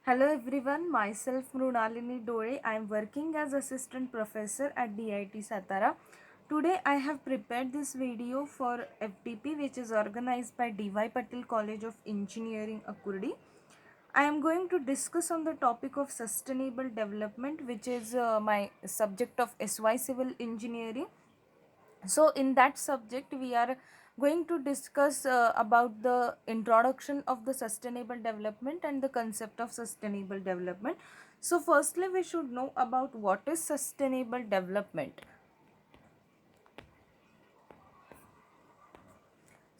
Hello everyone, myself Mrunalini Dore. I am working as assistant professor at DIT Satara. Today I have prepared this video for FTP, which is organized by D.Y Patil College of Engineering, Akurdi. I am going to discuss on the topic of sustainable development, which is my subject of SY Civil Engineering. So in that subject we are going to discuss about the introduction of the sustainable development and the concept of sustainable development. So firstly we should know about what is sustainable development.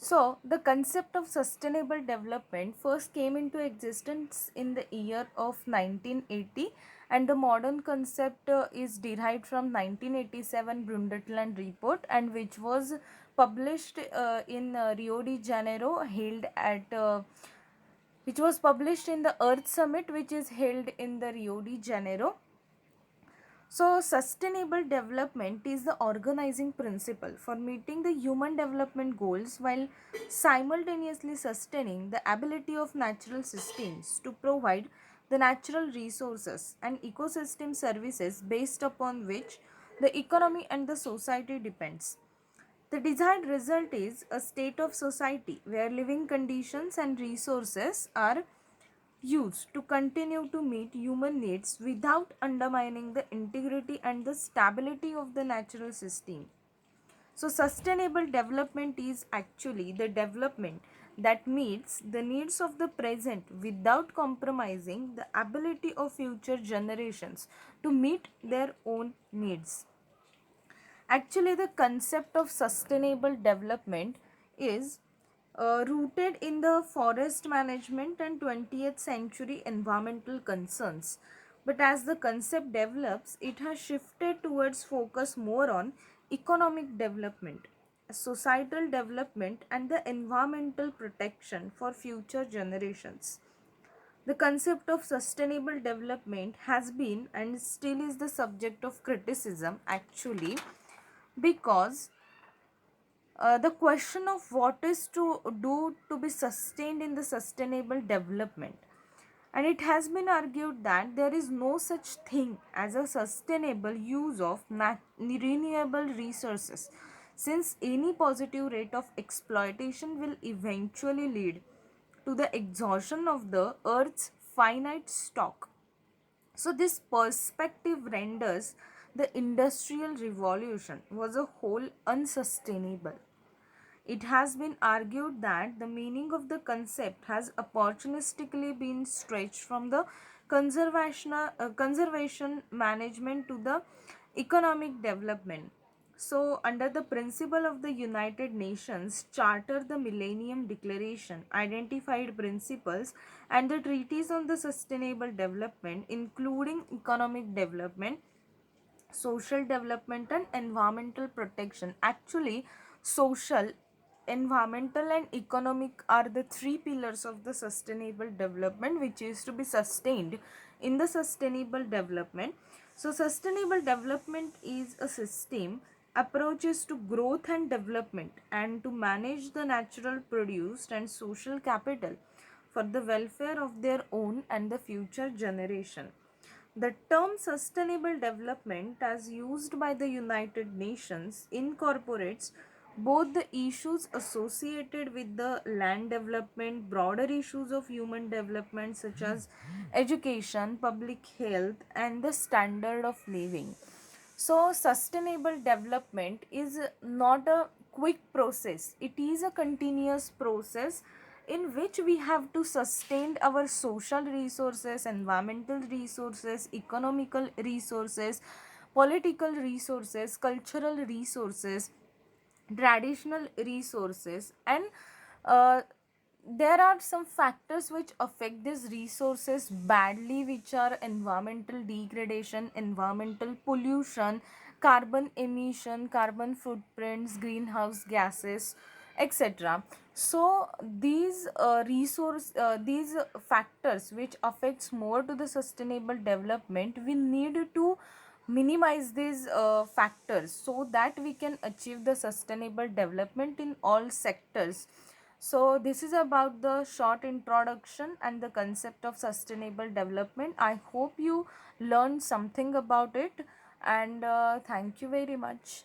So, the concept of sustainable development first came into existence in the year of 1980, and the modern concept is derived from 1987 Brundtland report, and which was published in Rio de Janeiro, held at which was published in the Earth Summit, which is held in the Rio de Janeiro. So, sustainable development is the organizing principle for meeting the human development goals while simultaneously sustaining the ability of natural systems to provide the natural resources and ecosystem services based upon which the economy and the society depends. The desired result is a state of society where living conditions and resources are used to continue to meet human needs without undermining the integrity and the stability of the natural system. So, sustainable development is actually the development that meets the needs of the present without compromising the ability of future generations to meet their own needs. Actually, the concept of sustainable development is rooted in the forest management and 20th century environmental concerns. But as the concept develops, it has shifted towards focus more on economic development, societal development, and the environmental protection for future generations. The concept of sustainable development has been and still is the subject of criticism actually, because the question of what is to do to be sustained in the sustainable development, and it has been argued that there is no such thing as a sustainable use of renewable resources, since any positive rate of exploitation will eventually lead to the exhaustion of the earth's finite stock. So this perspective renders the industrial revolution was a whole unsustainable. It has been argued that the meaning of the concept has opportunistically been stretched from the conservation management to the economic development. So, under the principle of the United Nations Charter, the Millennium Declaration identified principles and the treaties on the sustainable development, including economic development, social development, and environmental protection. Actually, social, environmental, and economic are the three pillars of the sustainable development which is to be sustained in the sustainable development. So sustainable development is a system approaches to growth and development and to manage the natural produced and social capital for the welfare of their own and the future generation. The term sustainable development, as used by the United Nations, incorporates both the issues associated with the land development, broader issues of human development such as education, public health, and the standard of living. So, sustainable development is not a quick process, it is a continuous process in which we have to sustain our social resources, environmental resources, economical resources, political resources, cultural resources, traditional resources, and uh, there are some factors which affect these resources badly, which are environmental degradation, environmental pollution, carbon emission, carbon footprints, greenhouse gases, etc. So these factors which affects more to the sustainable development, we need to minimize these factors so that we can achieve the sustainable development in all sectors. So this is about the short introduction and the concept of sustainable development. I hope you learned something about it, and thank you very much.